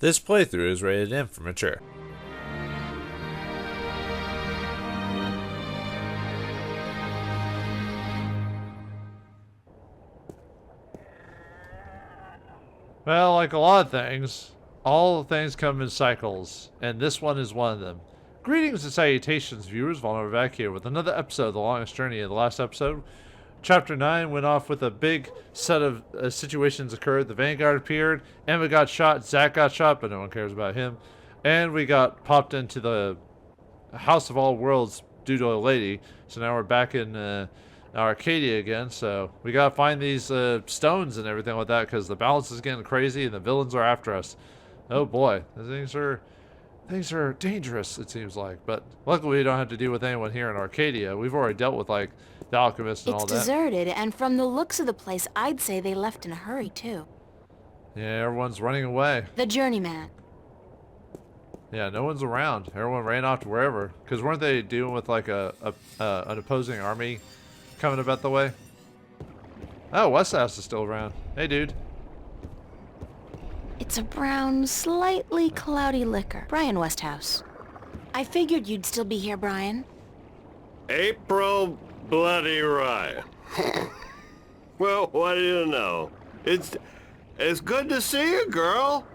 This playthrough is rated M for mature. Well, like a lot of things, all things come in cycles, and this one is one of them. Greetings and salutations, viewers. Vauldemare back here with another episode of The Longest Journey. In the last episode, Chapter 9 went off with a big set of situations occurred. The Vanguard appeared, Emma got shot, Zach got shot, but no one cares about him. And we got popped into the House of All Worlds due to a lady. So now we're back in Arcadia again. So we gotta find these stones and everything like that because the balance is getting crazy and the villains are after us. Oh boy, things are dangerous, it seems like. But luckily we don't have to deal with anyone here in Arcadia. We've already dealt with like the alchemist and all that. It's deserted, and from the looks of the place, I'd say they left in a hurry too. Yeah, everyone's running away. The journeyman. Yeah, no one's around. Everyone ran off to wherever. Because weren't they dealing with like an opposing army coming about the way? Oh, Westhouse is still around. Hey, dude. It's a brown, slightly cloudy liquor. Brian Westhouse. I figured you'd still be here, Brian. April Bloody Ryan. Well, what do you know? It's good to see you, girl.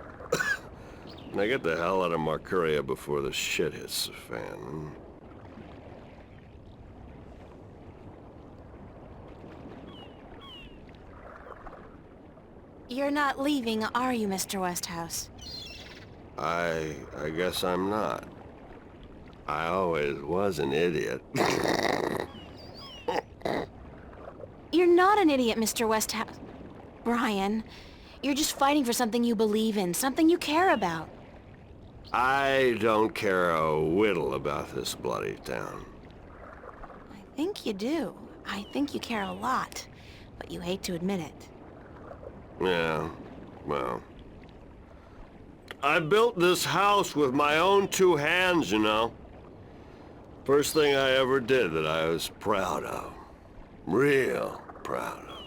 Now get the hell out of Marcuria before the shit hits the fan. You're not leaving, are you, Mr. Westhouse? I guess I'm not. I always was an idiot. You're not an idiot, Mr. Westhouse. Brian, you're just fighting for something you believe in, something you care about. I don't care a whittle about this bloody town. I think you do. I think you care a lot, but you hate to admit it. Yeah, well. I built this house with my own two hands, you know. First thing I ever did that I was proud of. Real proud of.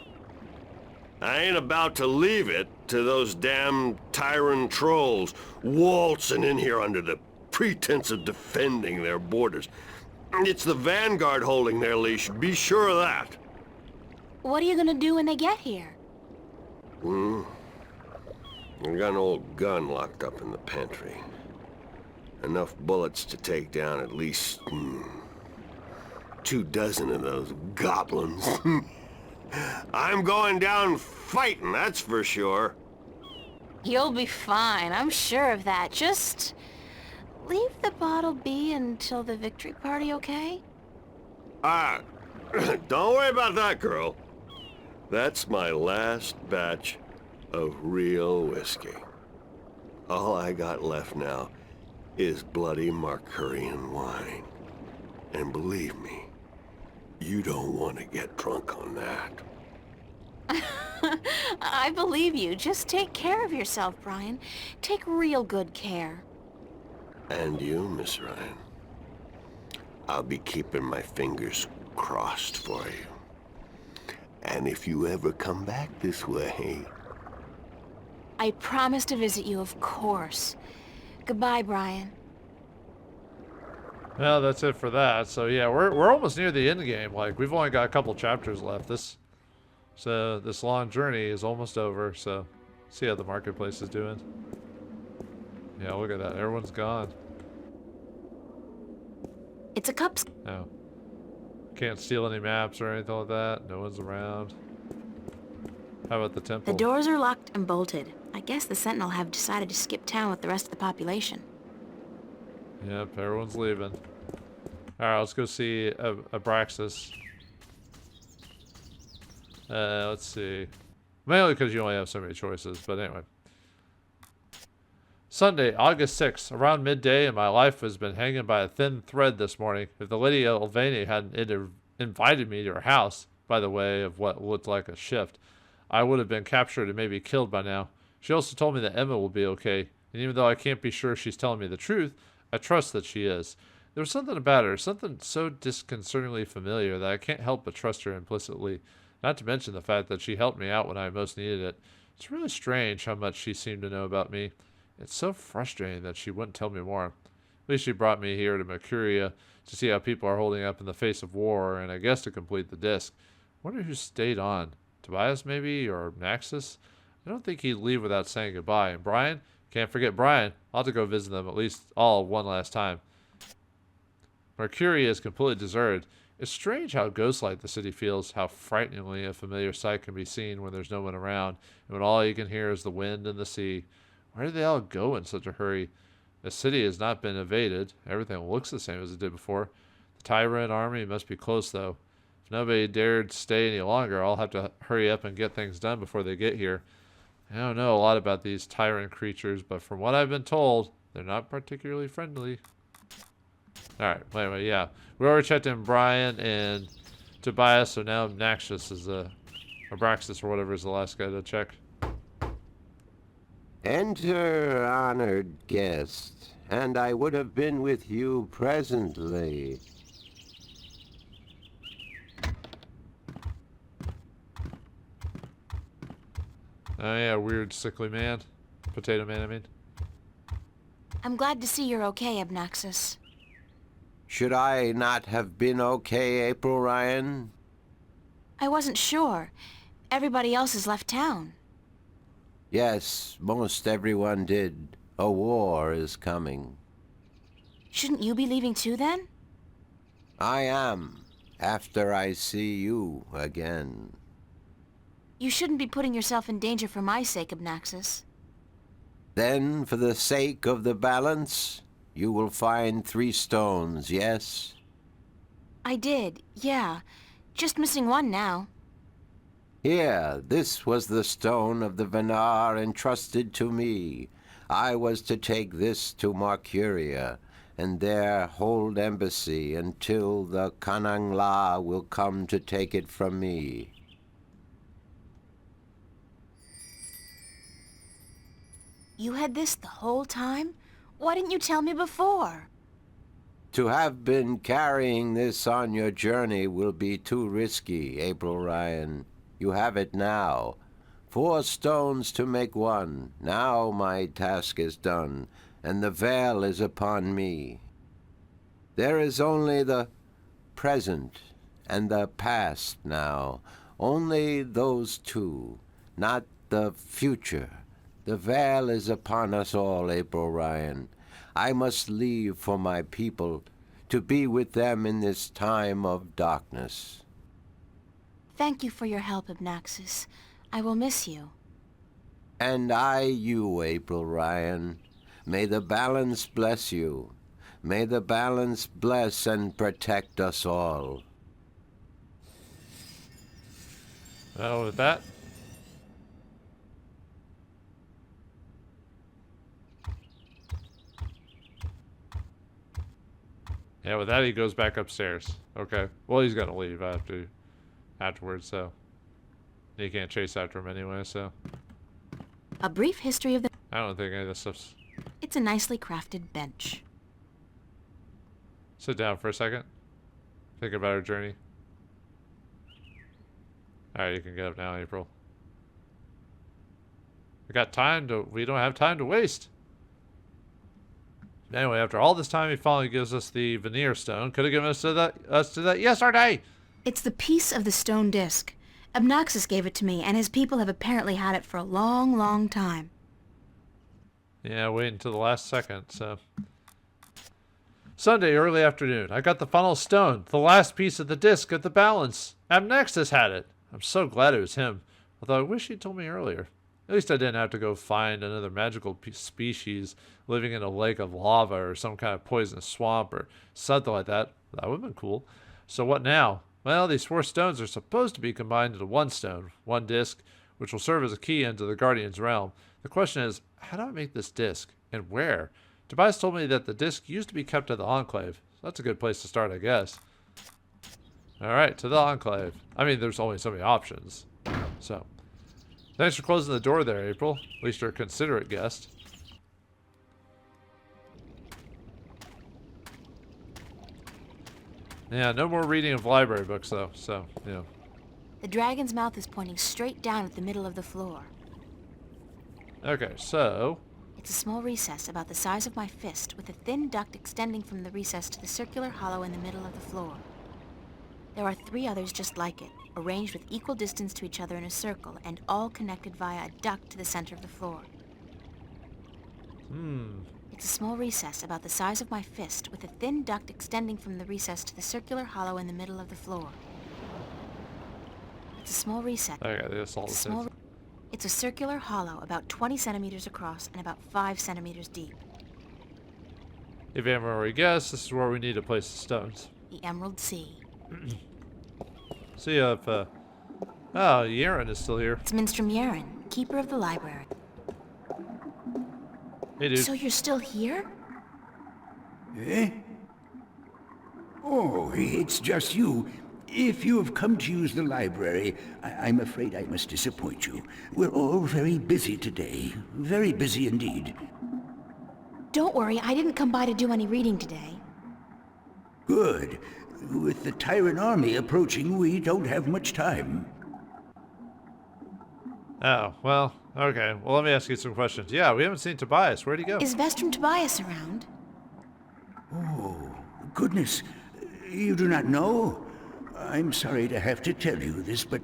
I ain't about to leave it to those damn tyrant trolls waltzing in here under the pretense of defending their borders. It's the Vanguard holding their leash, be sure of that. What are you gonna do when they get here? I got an old gun locked up in the pantry. Enough bullets to take down at least 24 of those goblins. I'm going down fighting, that's for sure. You'll be fine, I'm sure of that. Just leave the bottle be until the victory party, okay? Don't worry about that, girl. That's my last batch of real whiskey. All I got left now is bloody Marcurian wine. And believe me, you don't want to get drunk on that. I believe you. Just take care of yourself, Brian. Take real good care. And you, Miss Ryan. I'll be keeping my fingers crossed for you. And if you ever come back this way... I promise to visit you, of course. Goodbye, Brian. Well, that's it for that. So yeah, we're almost near the end game. Like we've only got a couple chapters left. This long journey is almost over. So see how the marketplace is doing. Yeah, look at that. Everyone's gone. It's a cups. No. Can't steal any maps or anything like that. No one's around. How about the temple? The doors are locked and bolted. I guess the Sentinel have decided to skip town with the rest of the population. Yep, everyone's leaving. Alright, let's go see Abraxas. Let's see. Mainly because you only have so many choices, but anyway. Sunday, August 6th, around midday, and my life has been hanging by a thin thread this morning. If the Lady Elvani hadn't invited me to her house, by the way of what looked like a shift, I would have been captured and maybe killed by now. She also told me that Emma will be okay, and even though I can't be sure she's telling me the truth, I trust that she is. There was something about her, something so disconcertingly familiar that I can't help but trust her implicitly, not to mention the fact that she helped me out when I most needed it. It's really strange how much she seemed to know about me. It's so frustrating that she wouldn't tell me more. At least she brought me here to Mercuria to see how people are holding up in the face of war, and I guess to complete the disc. Wonder who stayed on. Tobias, maybe? Or Naxus? I don't think he'd leave without saying goodbye. And Brian? Can't forget Brian. I'll have to go visit them at least all one last time. Mercuria is completely deserted. It's strange how ghost-like the city feels, how frighteningly a familiar sight can be seen when there's no one around, and when all you can hear is the wind and the sea. Where did they all go in such a hurry? The city has not been invaded. Everything looks the same as it did before. The Tyrant army must be close, though. If nobody dared stay any longer, I'll have to hurry up and get things done before they get here. I don't know a lot about these tyrant creatures, but from what I've been told, they're not particularly friendly. Alright, anyway, yeah. We already checked in Brian and Tobias, so now Naxus is or Braxis or whatever is the last guy to check. Enter, honored guest, and I would have been with you presently. Oh yeah, weird sickly man. Potato man, I mean. I'm glad to see you're okay, Abnaxus. Should I not have been okay, April Ryan? I wasn't sure. Everybody else has left town. Yes, most everyone did. A war is coming. Shouldn't you be leaving too, then? I am, after I see you again. You shouldn't be putting yourself in danger for my sake, Abnaxus. Then, for the sake of the balance, you will find 3 stones, yes? I did, yeah. Just missing one now. Here, this was the stone of the Venar entrusted to me. I was to take this to Mercuria, and there hold embassy until the Kanangla will come to take it from me. You had this the whole time? Why didn't you tell me before? To have been carrying this on your journey will be too risky, April Ryan. You have it now. 4 stones to make one. Now my task is done, and the veil is upon me. There is only the present and the past now. Only those 2, not the future. The veil is upon us all, April Ryan. I must leave for my people, to be with them in this time of darkness. Thank you for your help, Abnaxus. I will miss you. And I you, April Ryan. May the balance bless you. May the balance bless and protect us all. Well, with that, yeah, with that he goes back upstairs. Okay. Well, he's gonna leave afterwards, so he can't chase after him anyway, so A brief history of the... I don't think any of this stuff's... It's a nicely crafted bench. Sit down for a second. Think about our journey. Alright, you can get up now, April. We don't have time to waste. Anyway, after all this time, he finally gives us the veneer stone. Could have given us to that yesterday. It's the piece of the stone disc. Abnaxus gave it to me, and his people have apparently had it for a long, long time. Yeah, wait until the last second, so... Sunday, early afternoon. I got the final stone, the last piece of the disc of the balance. Abnaxus had it. I'm so glad it was him, although I wish he'd told me earlier. At least I didn't have to go find another magical species living in a lake of lava or some kind of poisonous swamp or something like that. That would have been cool. So what now? Well, these 4 stones are supposed to be combined into one stone, one disc, which will serve as a key into the Guardian's realm. The question is, how do I make this disc? And where? Tobias told me that the disc used to be kept at the Enclave. So that's a good place to start, I guess. Alright, to the Enclave. I mean, there's only so many options. So, thanks for closing the door there, April. At least you're a considerate guest. Yeah, no more reading of library books, though, so, you know. The dragon's mouth is pointing straight down at the middle of the floor. Okay, so... It's a small recess about the size of my fist with a thin duct extending from the recess to the circular hollow in the middle of the floor. There are 3 others just like it, arranged with equal distance to each other in a circle and all connected via a duct to the center of the floor. It's a small recess about the size of my fist with a thin duct extending from the recess to the circular hollow in the middle of the floor. It's a small recess. Okay, that's all it is. It's a circular hollow about 20 centimeters across and about 5 centimeters deep. If you haven't already guessed, this is where we need to place the stones. The Emerald Sea. See if, oh, Yeren is still here. It's Minstrom Yeren, keeper of the library. Hey, dude. So you're still here? Eh? Oh, it's just you. If you have come to use the library, I'm afraid I must disappoint you. We're all very busy today. Very busy indeed. Don't worry, I didn't come by to do any reading today. Good. With the Tyrant army approaching, we don't have much time. Oh, well, okay. Well, let me ask you some questions. Yeah, we haven't seen Tobias. Where'd he go? Is Vestrum Tobias around? Oh, goodness. You do not know? I'm sorry to have to tell you this, but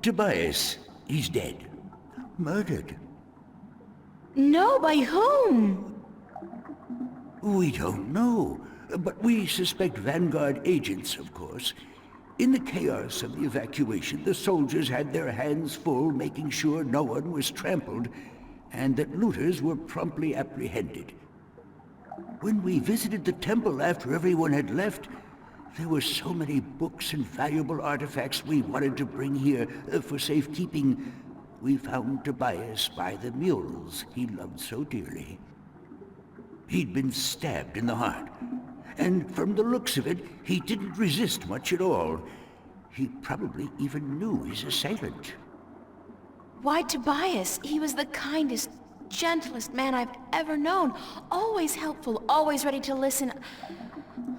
Tobias, he's dead. Murdered. No, by whom? We don't know, but we suspect Vanguard agents, of course. In the chaos of the evacuation, the soldiers had their hands full making sure no one was trampled, and that looters were promptly apprehended. When we visited the temple after everyone had left, there were so many books and valuable artifacts we wanted to bring here for safekeeping. We found Tobias by the mules he loved so dearly. He'd been stabbed in the heart, and from the looks of it, he didn't resist much at all. He probably even knew his assailant. Why Tobias? He was the kindest, gentlest man I've ever known. Always helpful, always ready to listen.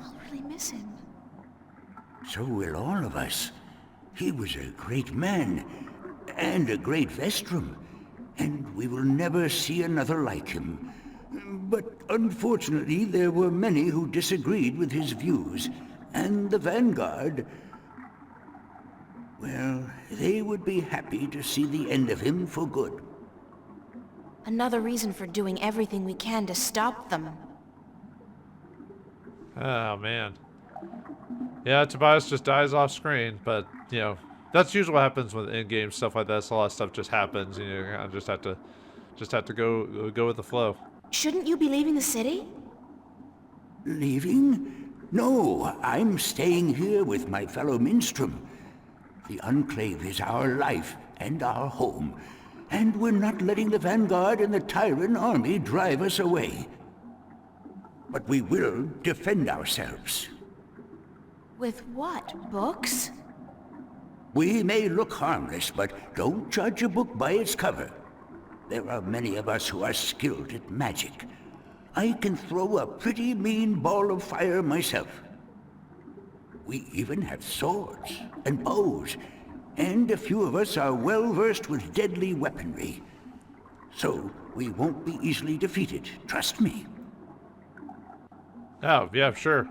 I'll really miss him. So will all of us. He was a great man, and a great Vestrum, and we will never see another like him. But unfortunately, there were many who disagreed with his views, and the Vanguard, well, they would be happy to see the end of him for good. Another reason for doing everything we can to stop them. Oh, man. Yeah, Tobias just dies off screen, but, you know, that's usually what happens with in-game stuff like that. So a lot of stuff just happens, and you kind of just have to go with the flow. Shouldn't you be leaving the city? Leaving? No, I'm staying here with my fellow Minstrom. The Enclave is our life and our home, and we're not letting the Vanguard and the Tyrant army drive us away. But we will defend ourselves. With what? Books? We may look harmless, but don't judge a book by its cover. There are many of us who are skilled at magic. I can throw a pretty mean ball of fire myself. We even have swords and bows, and a few of us are well versed with deadly weaponry. So we won't be easily defeated, trust me. Oh, yeah, sure.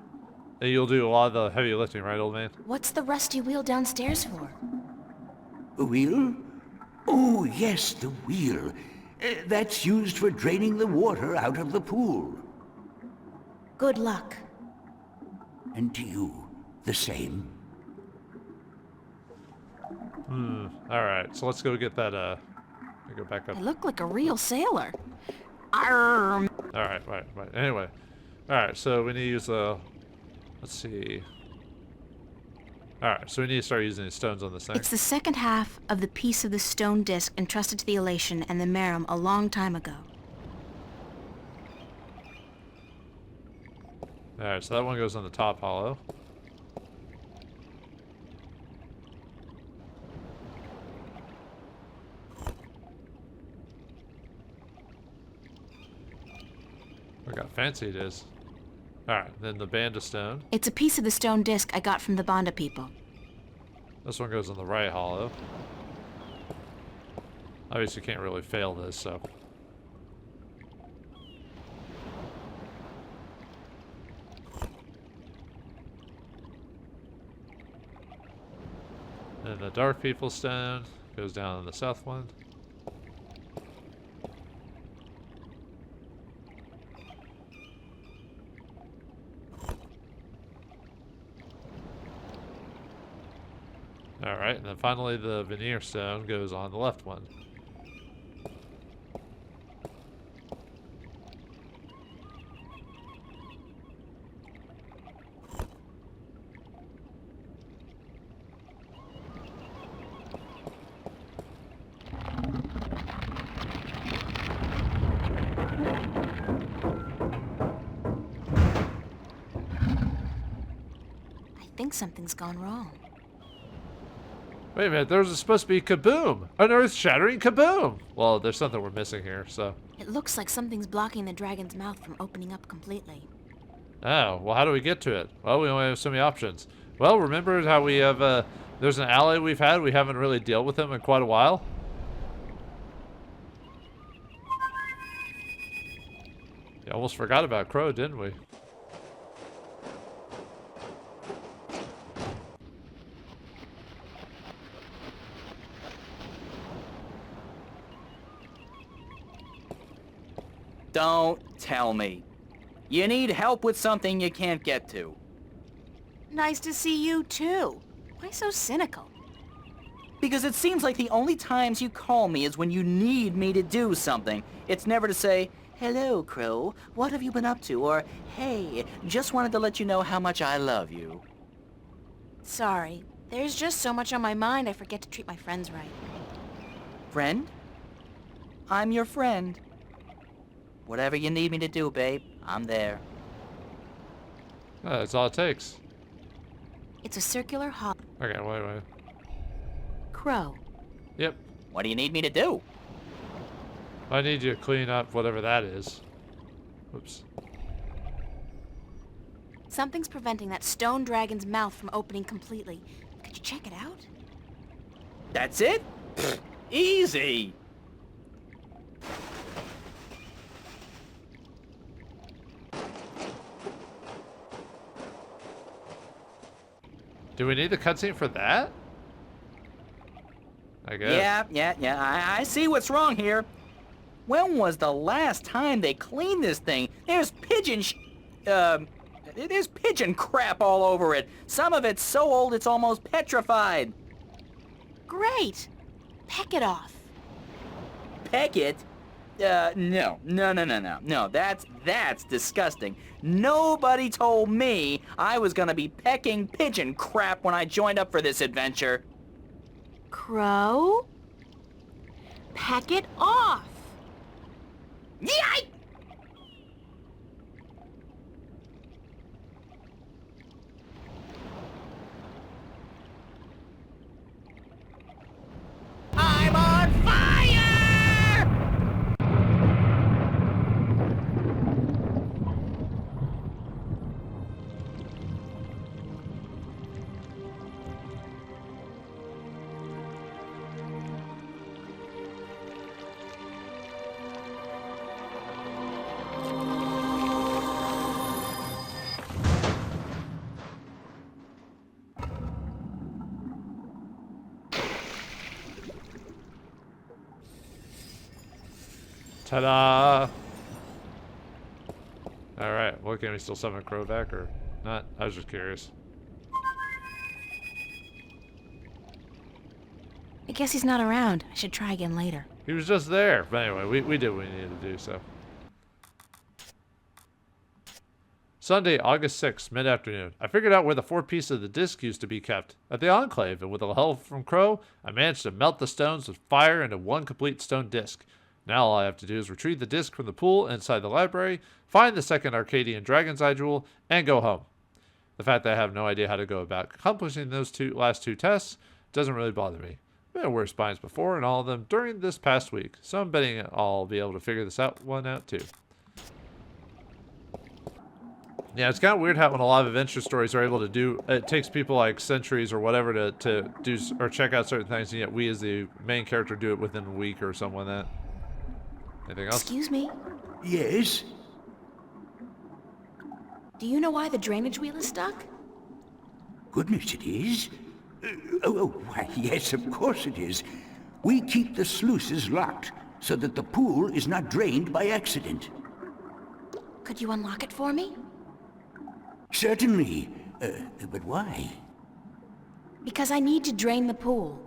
And you'll do a lot of the heavy lifting, right, old man? What's the rusty wheel downstairs for? A wheel? Oh, yes, the wheel. That's used for draining the water out of the pool. Good luck. And to you, the same. Alright, so let's go get that, go back up. I look like a real sailor. Arrgh. Alright, right. Anyway. Alright, so we need to use let's see. Alright, so we need to start using these stones on this thing. It's the second half of the piece of the stone disc entrusted to the Elation and the Merum a long time ago. Alright, so that one goes on the top hollow. Look how fancy it is. Alright, then the band of stone. It's a piece of the stone disc I got from the Banda people. This one goes on the right hollow. Obviously can't really fail this, so. And the Dark People Stone goes down in the south one. Alright, and then finally the Veneer Stone goes on the left one. I think something's gone wrong. Wait a minute, there was supposed to be kaboom! An earth-shattering kaboom! Well, there's something we're missing here, so... It looks like something's blocking the dragon's mouth from opening up completely. Oh, well, how do we get to it? Well, we only have so many options. Well, remember how we have, there's an ally we haven't really dealt with him in quite a while? Yeah, almost forgot about Crow, didn't we? Don't tell me. You need help with something you can't get to. Nice to see you, too. Why so cynical? Because it seems like the only times you call me is when you need me to do something. It's never to say, "Hello, Crow, what have you been up to?" Or, "Hey, just wanted to let you know how much I love you." Sorry. There's just so much on my mind I forget to treat my friends right. Friend? I'm your friend. Whatever you need me to do, babe, I'm there. Oh, that's all it takes. It's a circular hollow. Okay, wait. Crow. Yep. What do you need me to do? I need you to clean up whatever that is. Oops. Something's preventing that stone dragon's mouth from opening completely. Could you check it out? That's it? Pfft, easy. Do we need the cutscene for that? I guess. Yeah. I see what's wrong here. When was the last time they cleaned this thing? There's there's pigeon crap all over it. Some of it's so old it's almost petrified. Great! Peck it off. Peck it? No. No, that's disgusting. Nobody told me I was gonna be pecking pigeon crap when I joined up for this adventure. Crow? Peck it off! Yike! I'm on fire! Ta-da! Alright, well, can we still summon Crow back or not? I was just curious. I guess he's not around. I should try again later. He was just there. But anyway, we did what we needed to do, so. Sunday, August 6th, mid-afternoon. I figured out where the 4 pieces of the disc used to be kept. At the Enclave, and with the help from Crow, I managed to melt the stones with fire into one complete stone disc. Now all I have to do is retrieve the disc from the pool inside the library, find the second Arcadian Dragon's Eye Jewel, and go home. The fact that I have no idea how to go about accomplishing those last two tests doesn't really bother me. I've been worse binds before, and all of them during this past week, so I'm betting I'll be able to figure this one out too. Yeah, it's kind of weird how when a lot of adventure stories are able to do, it takes people like centuries or whatever to do or check out certain things, and yet we as the main character do it within a week or something like that. Anything else? Excuse me? Yes? Do you know why the drainage wheel is stuck? Goodness, it is. Why, yes, of course it is. We keep the sluices locked so that the pool is not drained by accident. Could you unlock it for me? Certainly. But why? Because I need to drain the pool.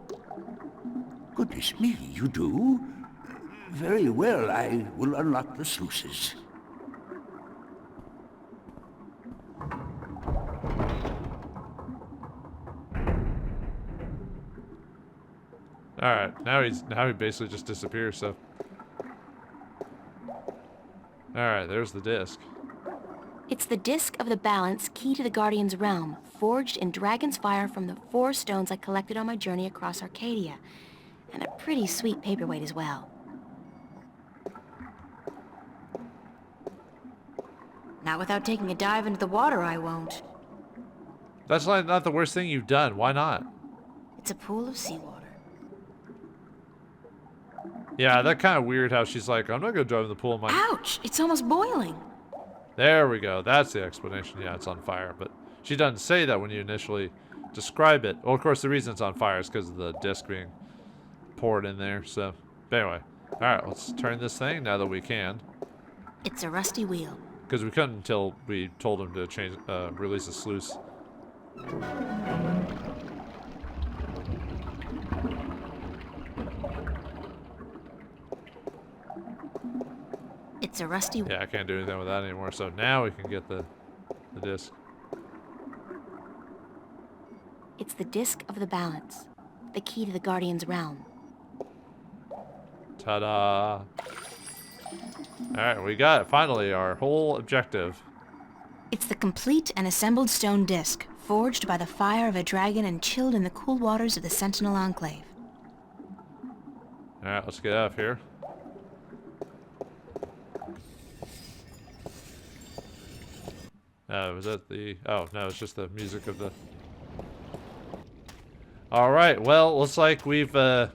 Goodness me, you do? Very well, I will unlock the sluices. Alright, now he basically just disappears, so. Alright, there's the disc. It's the disc of the balance, key to the Guardian's realm, forged in dragon's fire from the 4 stones I collected on my journey across Arcadia. And a pretty sweet paperweight as well. Not without taking a dive into the water, I won't. That's not the worst thing you've done. Why not? It's a pool of seawater. Yeah, that kind of weird how she's like, I'm not going to dive in the pool. I'm like, Ouch! It's almost boiling. there we go. That's the explanation. Yeah, it's on fire. But she doesn't say that when you initially describe it. Well, of course, the reason it's on fire is because of the disc being poured in there. So, but anyway. Alright, let's turn this thing now that we can. It's a rusty wheel. Because we couldn't until we told him to release the sluice. It's a rusty... Yeah, I can't do anything with that anymore. So now we can get the disc. It's the disc of the balance. The key to the Guardian's realm. Ta-da! Alright, we got it. Finally, our whole objective. It's the complete and assembled stone disc, forged by the fire of a dragon and chilled in the cool waters of the Sentinel Enclave. Alright, let's get out of here. Was that the... Oh, no, it's just the music of the... Alright, well, looks like we've found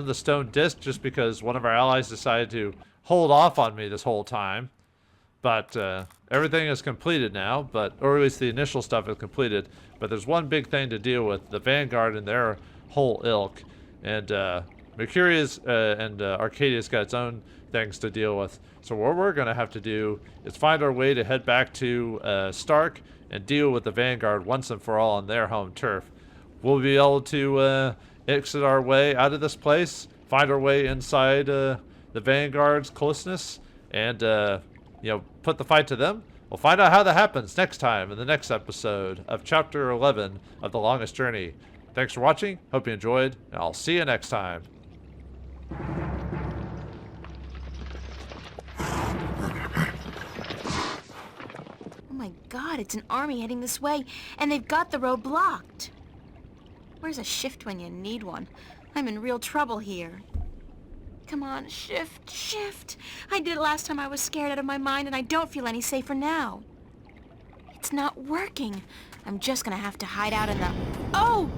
the stone disc just because one of our allies decided to hold off on me this whole time. But everything is completed now, or at least the initial stuff is completed. But there's one big thing to deal with, the Vanguard and their whole ilk. And Mercurius and Arcadia's got its own things to deal with. So what we're going to have to do is find our way to head back to Stark and deal with the Vanguard once and for all on their home turf. We'll be able to exit our way out of this place, find our way inside the Vanguard's closeness, and put the fight to them. We'll find out how that happens next time in the next episode of Chapter 11 of The Longest Journey. Thanks for watching. Hope you enjoyed, and I'll see you next time. Oh my god, it's an army heading this way, and they've got the road blocked. Where's a shift when you need one? I'm in real trouble here. Come on, shift, shift. I did it last time I was scared out of my mind, and I don't feel any safer now. It's not working. I'm just gonna have to hide out in the... Oh!